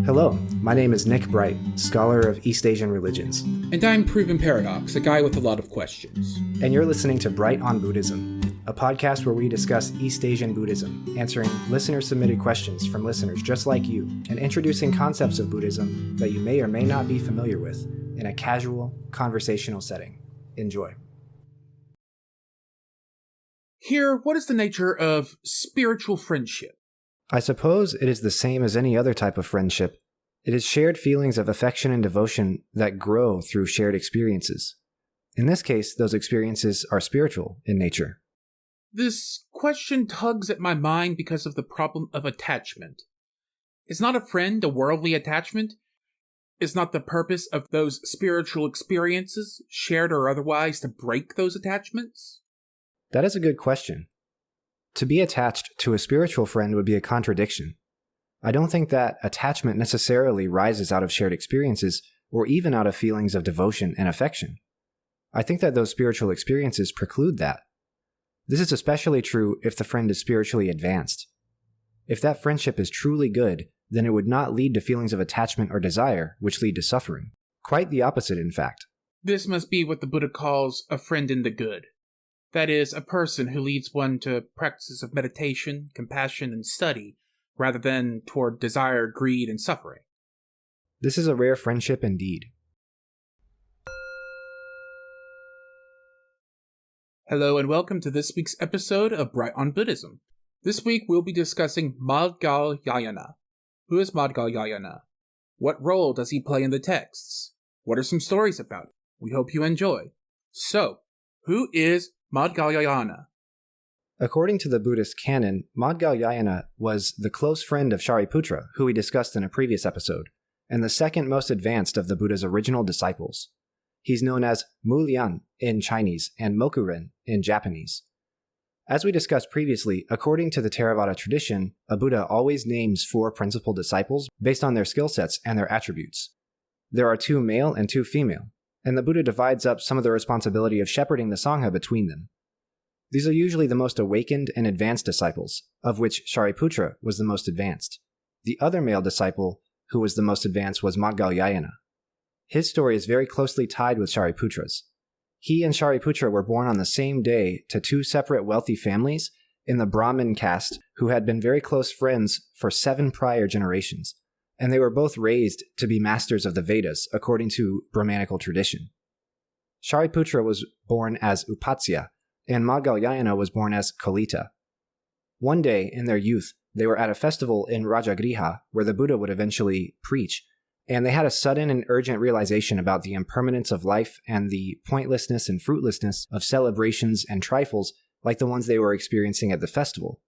Hello, my name is Nick Bright, scholar of East Asian religions. And I'm Proven Paradox, a guy with a lot of questions. And you're listening to Bright on Buddhism, a podcast where we discuss East Asian Buddhism, answering listener-submitted questions from listeners just like you, and introducing concepts of Buddhism that you may or may not be familiar with in a casual, conversational setting. Enjoy. Here, what is the nature of spiritual friendship? I suppose it is the same as any other type of friendship. It is shared feelings of affection and devotion that grow through shared experiences. In this case, those experiences are spiritual in nature. This question tugs at my mind because of the problem of attachment. Is not a friend a worldly attachment? Is not the purpose of those spiritual experiences, shared or otherwise, to break those attachments? That is a good question. To be attached to a spiritual friend would be a contradiction. I don't think that attachment necessarily rises out of shared experiences or even out of feelings of devotion and affection. I think that those spiritual experiences preclude that. This is especially true if the friend is spiritually advanced. If that friendship is truly good, then it would not lead to feelings of attachment or desire, which lead to suffering. Quite the opposite, in fact. This must be what the Buddha calls a friend in the good. That is, a person who leads one to practices of meditation, compassion, and study, rather than toward desire, greed, and suffering. This is a rare friendship indeed. Hello and welcome to this week's episode of Bright on Buddhism. This week we'll be discussing Maudgalyayana. Who is Maudgalyayana? What role does he play in the texts? What are some stories about? We hope you enjoy. So, who is Maudgalyayana? According to the Buddhist canon, Maudgalyayana was the close friend of Sariputta, who we discussed in a previous episode, and the second most advanced of the Buddha's original disciples. He's known as Mulian in Chinese and Mokuren in Japanese. As we discussed previously, according to the Theravada tradition, a Buddha always names 4 principal disciples based on their skill sets and their attributes. There are 2 male and 2 female, and the Buddha divides up some of the responsibility of shepherding the Sangha between them. These are usually the most awakened and advanced disciples, of which Sariputta was the most advanced. The other male disciple who was the most advanced was Maudgalyayana. His story is very closely tied with Sariputta's. He and Sariputta were born on the same day to 2 separate wealthy families in the Brahmin caste who had been very close friends for 7 prior generations, and they were both raised to be masters of the Vedas according to Brahmanical tradition. Sariputta was born as Upatsya, and Maudgalyayana was born as Kalita. One day, in their youth, they were at a festival in Rajagriha, where the Buddha would eventually preach, and they had a sudden and urgent realization about the impermanence of life and the pointlessness and fruitlessness of celebrations and trifles like the ones they were experiencing at the festival.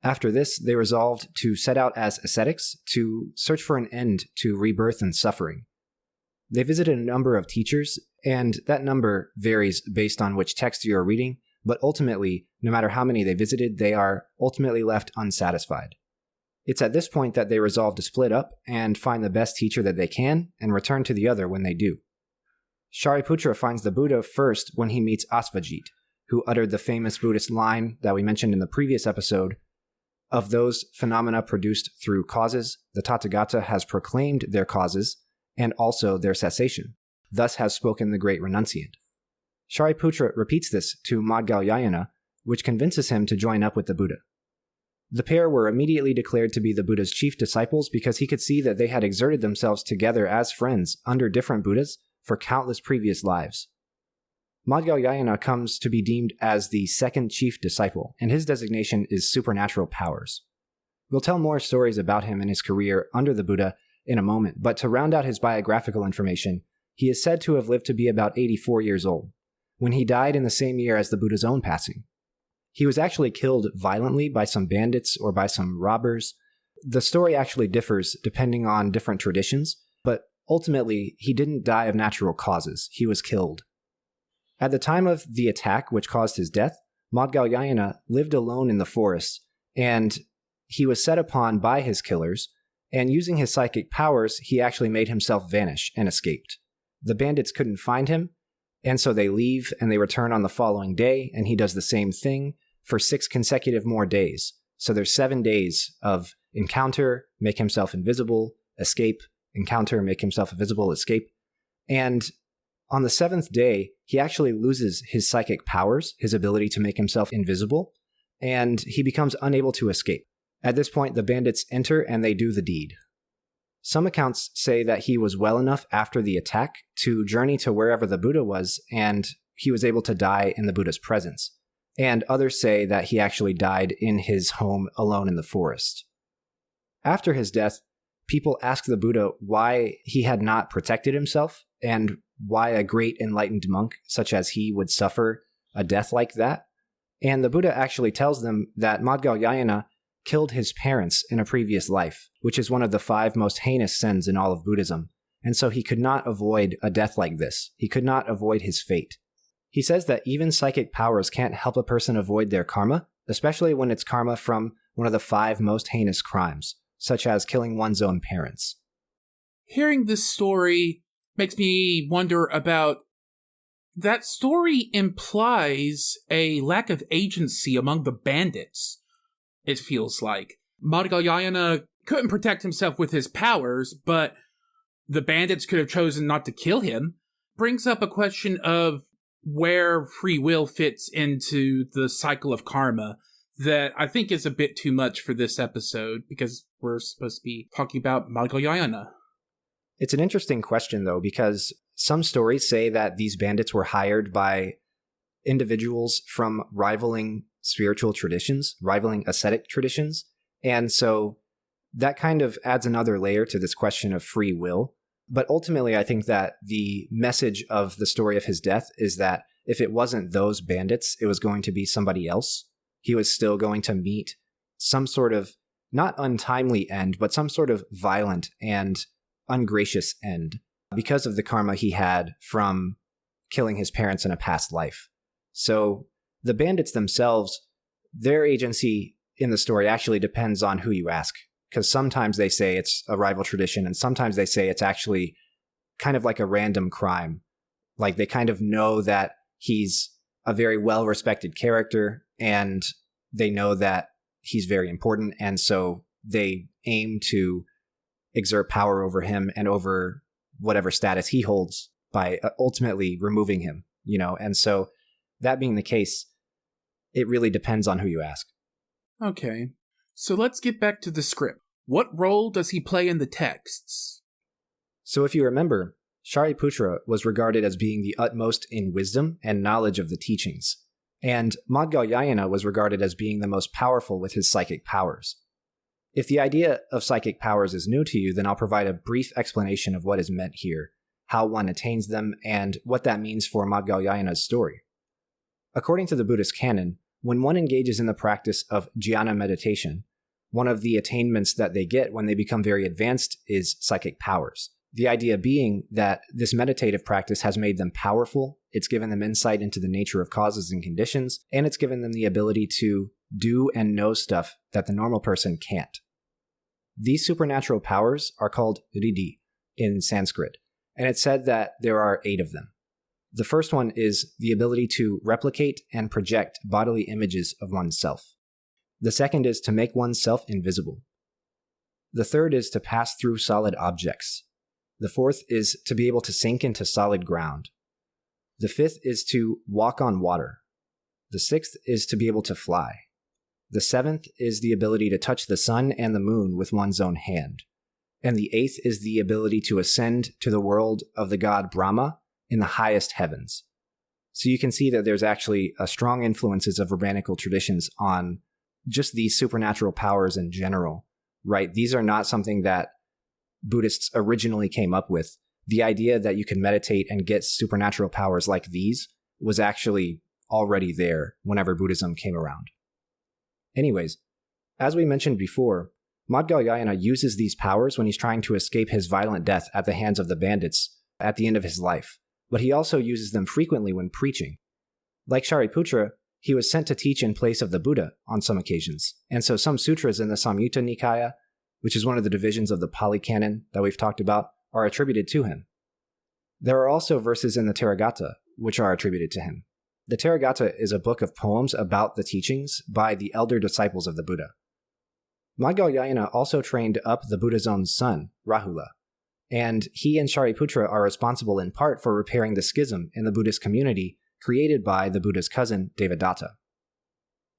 After this, they resolved to set out as ascetics to search for an end to rebirth and suffering. They visited a number of teachers, and that number varies based on which text you are reading, but ultimately, no matter how many they visited, they are ultimately left unsatisfied. It's at this point that they resolve to split up and find the best teacher that they can and return to the other when they do. Sariputta finds the Buddha first when he meets Ashvajit, who uttered the famous Buddhist line that we mentioned in the previous episode, "Of those phenomena produced through causes, the Tathagata has proclaimed their causes and also their cessation. Thus has spoken the great renunciant." Sariputta repeats this to Maudgalyayana, which convinces him to join up with the Buddha. The pair were immediately declared to be the Buddha's chief disciples because he could see that they had exerted themselves together as friends under different Buddhas for countless previous lives. Maudgalyayana comes to be deemed as the second chief disciple, and his designation is supernatural powers. We'll tell more stories about him and his career under the Buddha in a moment, but to round out his biographical information, he is said to have lived to be about 84 years old, when he died in the same year as the Buddha's own passing. He was actually killed violently by some bandits or by some robbers. The story actually differs depending on different traditions, but ultimately, he didn't die of natural causes. He was killed. At the time of the attack which caused his death, Maudgalyayana lived alone in the forest, and he was set upon by his killers, and using his psychic powers, he actually made himself vanish and escaped. The bandits couldn't find him, and so they leave and they return on the following day, and he does the same thing for 6 consecutive more days. So there's 7 days of encounter, make himself invisible, escape, encounter, make himself invisible, escape. And on the 7th day, he actually loses his psychic powers, his ability to make himself invisible, and he becomes unable to escape. At this point, the bandits enter and they do the deed. Some accounts say that he was well enough after the attack to journey to wherever the Buddha was, and he was able to die in the Buddha's presence. And others say that he actually died in his home alone in the forest. After his death, people asked the Buddha why he had not protected himself and why a great enlightened monk such as he would suffer a death like that. And the Buddha actually tells them that Maudgalyayana killed his parents in a previous life, which is one of the 5 most heinous sins in all of Buddhism. And so he could not avoid a death like this. He could not avoid his fate. He says that even psychic powers can't help a person avoid their karma, especially when it's karma from one of the 5 most heinous crimes, such as killing one's own parents. Hearing this story makes me wonder about... That story implies a lack of agency among the bandits, it feels like. Maudgalyayana couldn't protect himself with his powers, but the bandits could have chosen not to kill him. Brings up a question of where free will fits into the cycle of karma that I think is a bit too much for this episode, because we're supposed to be talking about Maudgalyayana. It's an interesting question, though, because some stories say that these bandits were hired by individuals from rivaling spiritual traditions, rivaling ascetic traditions, and so that kind of adds another layer to this question of free will. But ultimately, I think that the message of the story of his death is that if it wasn't those bandits, it was going to be somebody else. He was still going to meet some sort of, not untimely end, but some sort of violent and ungracious end because of the karma he had from killing his parents in a past life. So the bandits themselves, their agency in the story actually depends on who you ask. Because sometimes they say it's a rival tradition, and sometimes they say it's actually kind of like a random crime. Like they kind of know that he's a very well-respected character, and they know that he's very important, and so they aim to exert power over him and over whatever status he holds by ultimately removing him, you know? And so that being the case, it really depends on who you ask. Okay, so let's get back to the script. What role does he play in the texts? So if you remember, Sariputta was regarded as being the utmost in wisdom and knowledge of the teachings, and Maudgalyayana was regarded as being the most powerful with his psychic powers. If the idea of psychic powers is new to you, then I'll provide a brief explanation of what is meant here, how one attains them, and what that means for Maudgalyayana's story. According to the Buddhist canon, when one engages in the practice of jhana meditation, one of the attainments that they get when they become very advanced is psychic powers. The idea being that this meditative practice has made them powerful, it's given them insight into the nature of causes and conditions, and it's given them the ability to do and know stuff that the normal person can't. These supernatural powers are called riddhi in Sanskrit, and it's said that there are 8 of them. The first one is the ability to replicate and project bodily images of oneself. The second is to make oneself invisible. The third is to pass through solid objects. The fourth is to be able to sink into solid ground. The fifth is to walk on water. The sixth is to be able to fly. The seventh is the ability to touch the sun and the moon with one's own hand. And the eighth is the ability to ascend to the world of the god Brahma in the highest heavens. So you can see that there's actually strong influences of rabbinical traditions on just these supernatural powers in general, right? These are not something that Buddhists originally came up with. The idea that you can meditate and get supernatural powers like these was actually already there whenever Buddhism came around. Anyways, as we mentioned before, Maudgalyayana uses these powers when he's trying to escape his violent death at the hands of the bandits at the end of his life, but he also uses them frequently when preaching. Like Sariputta, he was sent to teach in place of the Buddha on some occasions, and so some sutras in the Samyutta Nikaya, which is one of the divisions of the Pali Canon that we've talked about, are attributed to him. There are also verses in the Therigatha which are attributed to him. The Therigatha is a book of poems about the teachings by the elder disciples of the Buddha. Maudgalyayana also trained up the Buddha's own son, Rahula, and he and Sariputta are responsible in part for repairing the schism in the Buddhist community created by the Buddha's cousin, Devadatta.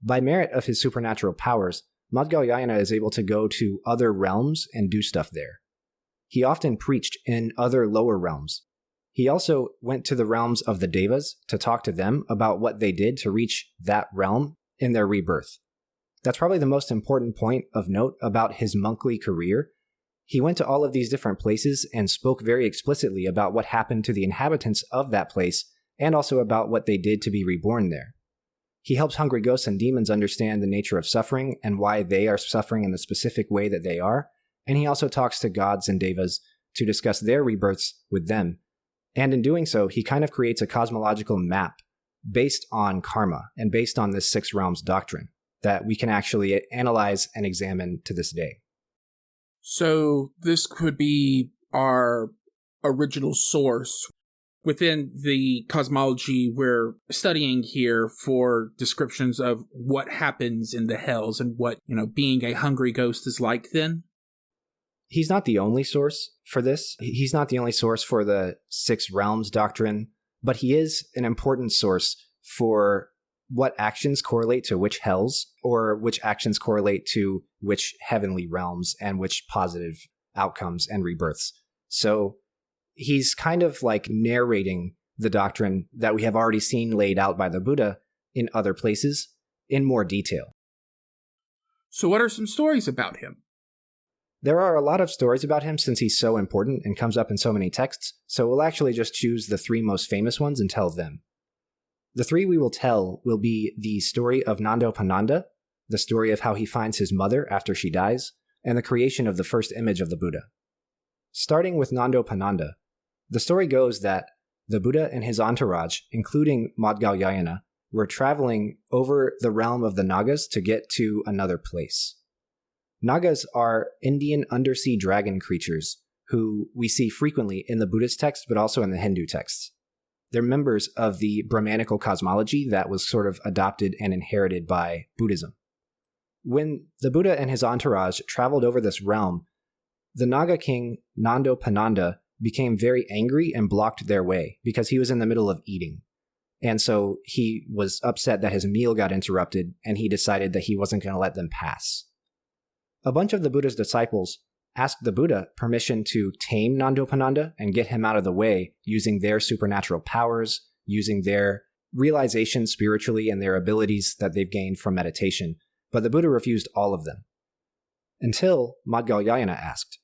By merit of his supernatural powers, Maudgalyayana is able to go to other realms and do stuff there. He often preached in other lower realms. He also went to the realms of the Devas to talk to them about what they did to reach that realm in their rebirth. That's probably the most important point of note about his monkly career. He went to all of these different places and spoke very explicitly about what happened to the inhabitants of that place and also about what they did to be reborn there. He helps hungry ghosts and demons understand the nature of suffering and why they are suffering in the specific way that they are, and he also talks to gods and devas to discuss their rebirths with them. And in doing so, he kind of creates a cosmological map based on karma and based on this six realms doctrine that we can actually analyze and examine to this day. So this could be our original source within the cosmology we're studying here for descriptions of what happens in the hells and what, being a hungry ghost is like then? He's not the only source for this. He's not the only source for the six realms doctrine, but he is an important source for what actions correlate to which hells, or which actions correlate to which heavenly realms and which positive outcomes and rebirths. So he's kind of like narrating the doctrine that we have already seen laid out by the Buddha in other places in more detail. So what are some stories about him? There are a lot of stories about him since he's so important and comes up in so many texts, so we'll actually just choose the three most famous ones and tell them. The three we will tell will be the story of Nandopananda, the story of how he finds his mother after she dies, and the creation of the first image of the Buddha. Starting with Nandopananda, the story goes that the Buddha and his entourage, including Maudgalyayana, were traveling over the realm of the Nagas to get to another place. Nagas are Indian undersea dragon creatures who we see frequently in the Buddhist texts but also in the Hindu texts. They're members of the Brahmanical cosmology that was sort of adopted and inherited by Buddhism. When the Buddha and his entourage traveled over this realm, the Naga king Nandopananda became very angry and blocked their way because he was in the middle of eating. And so he was upset that his meal got interrupted, and he decided that he wasn't going to let them pass. A bunch of the Buddha's disciples asked the Buddha permission to tame Nandopananda and get him out of the way using their supernatural powers, using their realization spiritually and their abilities that they've gained from meditation, but the Buddha refused all of them. Until Maudgalyayana asked.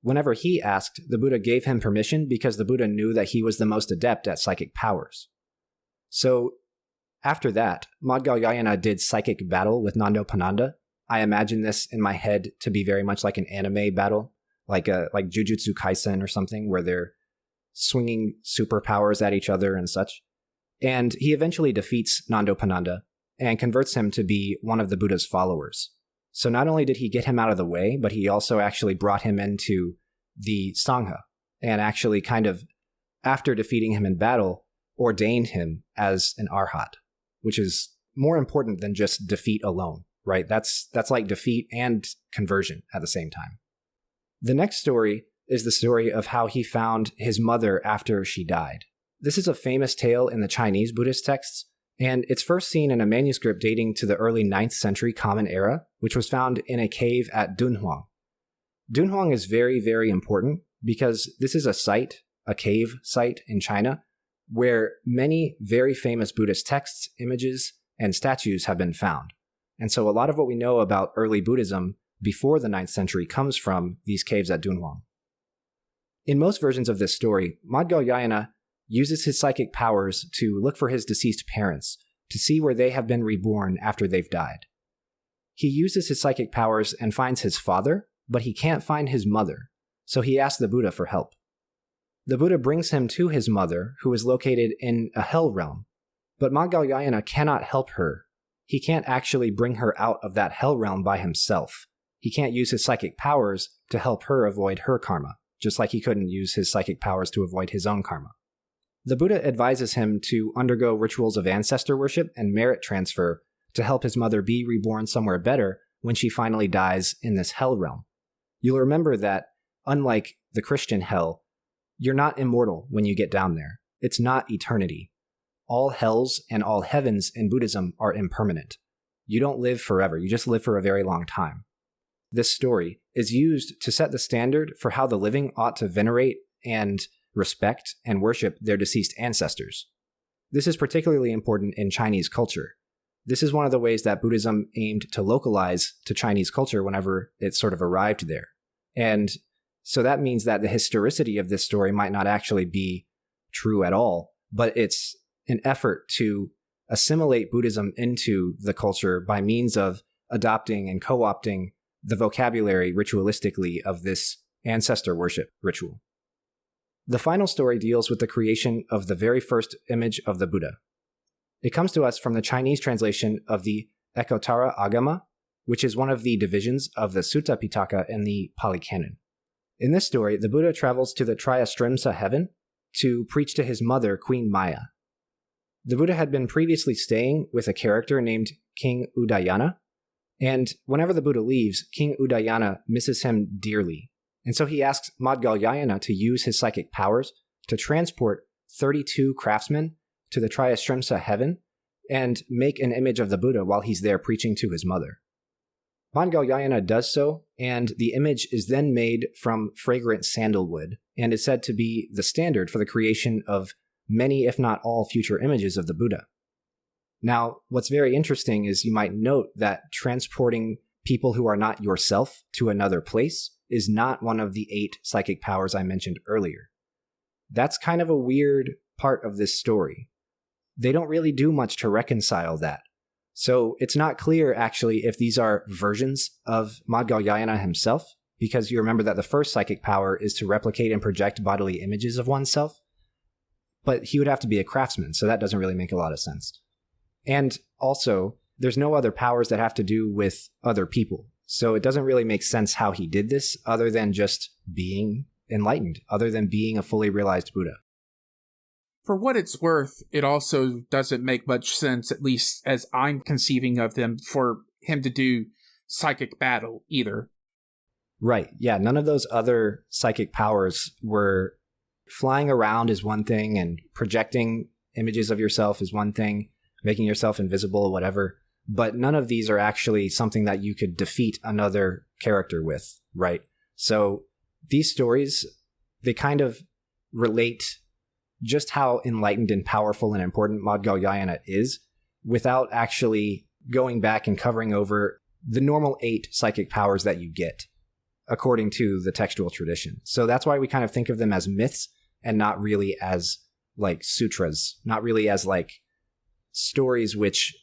Whenever he asked, the Buddha gave him permission because the Buddha knew that he was the most adept at psychic powers. So after that, Maudgalyayana did psychic battle with Nandopananda. I imagine this in my head to be very much like an anime battle, like Jujutsu Kaisen or something, where they're swinging superpowers at each other and such. And he eventually defeats Nandopananda and converts him to be one of the Buddha's followers. So not only did he get him out of the way, but he also actually brought him into the Sangha and actually kind of, after defeating him in battle, ordained him as an arhat, which is more important than just defeat alone. Right? That's like defeat and conversion at the same time. The next story is the story of how he found his mother after she died. This is a famous tale in the Chinese Buddhist texts, and it's first seen in a manuscript dating to the early 9th century Common Era, which was found in a cave at Dunhuang. Dunhuang is very, very important because this is a cave site in China, where many very famous Buddhist texts, images, and statues have been found. And so a lot of what we know about early Buddhism before the 9th century comes from these caves at Dunhuang. In most versions of this story, Maudgalyayana uses his psychic powers to look for his deceased parents, to see where they have been reborn after they've died. He uses his psychic powers and finds his father, but he can't find his mother, so he asks the Buddha for help. The Buddha brings him to his mother, who is located in a hell realm, but Maudgalyayana cannot help her. He can't actually bring her out of that hell realm by himself. He can't use his psychic powers to help her avoid her karma, just like he couldn't use his psychic powers to avoid his own karma. The Buddha advises him to undergo rituals of ancestor worship and merit transfer to help his mother be reborn somewhere better, when she finally dies in this hell realm. You'll remember that, unlike the Christian hell, you're not immortal when you get down there. It's not eternity. All hells and all heavens in Buddhism are impermanent. You don't live forever, you just live for a very long time. This story is used to set the standard for how the living ought to venerate and respect and worship their deceased ancestors. This is particularly important in Chinese culture. This is one of the ways that Buddhism aimed to localize to Chinese culture whenever it sort of arrived there. And so that means that the historicity of this story might not actually be true at all, but it's an effort to assimilate Buddhism into the culture by means of adopting and co-opting the vocabulary ritualistically of this ancestor worship ritual. The final story deals with the creation of the very first image of the Buddha. It comes to us from the Chinese translation of the Ekottara Agama, which is one of the divisions of the Sutta Pitaka in the Pali Canon. In this story, the Buddha travels to the Triyastrimsa heaven to preach to his mother, Queen Maya. The Buddha had been previously staying with a character named King Udayana, and whenever the Buddha leaves, King Udayana misses him dearly. And so he asks Maudgalyayana to use his psychic powers to transport 32 craftsmen to the Triyastrimsa heaven and make an image of the Buddha while he's there preaching to his mother. Maudgalyayana does so, and the image is then made from fragrant sandalwood and is said to be the standard for the creation of many, if not all, future images of the Buddha. Now, what's very interesting is you might note that transporting people who are not yourself to another place is not one of the 8 psychic powers I mentioned earlier. That's kind of a weird part of this story. They don't really do much to reconcile that. So it's not clear, actually, if these are versions of Maudgalyayana himself, because you remember that the first psychic power is to replicate and project bodily images of oneself. But he would have to be a craftsman, so that doesn't really make a lot of sense. And also, there's no other powers that have to do with other people. So it doesn't really make sense how he did this, other than just being enlightened, other than being a fully realized Buddha. For what it's worth, it also doesn't make much sense, at least as I'm conceiving of them, for him to do psychic battle either. Right, yeah, none of those other psychic powers were flying around is one thing, and projecting images of yourself is one thing, making yourself invisible, whatever. But none of these are actually something that you could defeat another character with, right? So these stories, they kind of relate just how enlightened and powerful and important Maudgalyayana is without actually going back and covering over the normal 8 psychic powers that you get according to the textual tradition. So that's why we kind of think of them as myths and not really as like sutras, not really as like stories which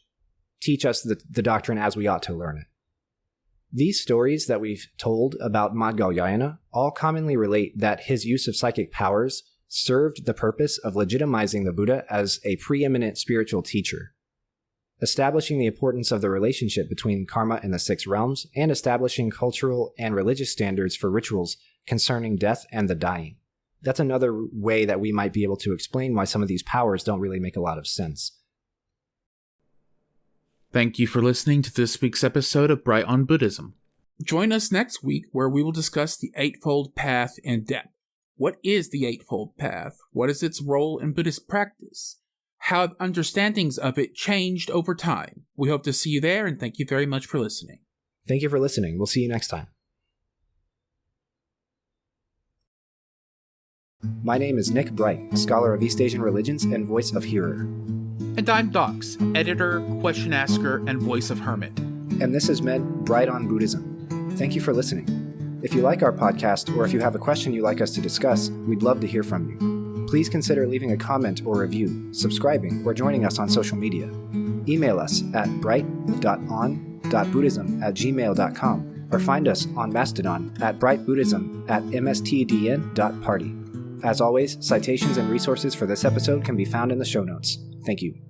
teach us the doctrine as we ought to learn it. These stories that we've told about Maudgalyayana all commonly relate that his use of psychic powers served the purpose of legitimizing the Buddha as a preeminent spiritual teacher, establishing the importance of the relationship between karma and the 6 realms, and establishing cultural and religious standards for rituals concerning death and the dying. That's another way that we might be able to explain why some of these powers don't really make a lot of sense. Thank you for listening to this week's episode of Bright on Buddhism. Join us next week where we will discuss the Eightfold Path in depth. What is the Eightfold Path? What is its role in Buddhist practice? How have understandings of it changed over time? We hope to see you there, and thank you very much for listening. Thank you for listening. We'll see you next time. My name is Nick Bright, scholar of East Asian religions and voice of Hearer. And I'm Dox, editor, question asker, and voice of Hermit. And this has meant Bright on Buddhism. Thank you for listening. If you like our podcast, or if you have a question you'd like us to discuss, we'd love to hear from you. Please consider leaving a comment or review, subscribing, or joining us on social media. Email us at bright.on.buddhism@gmail.com or find us on Mastodon at brightbuddhism@mstdn.party. As always, citations and resources for this episode can be found in the show notes. Thank you.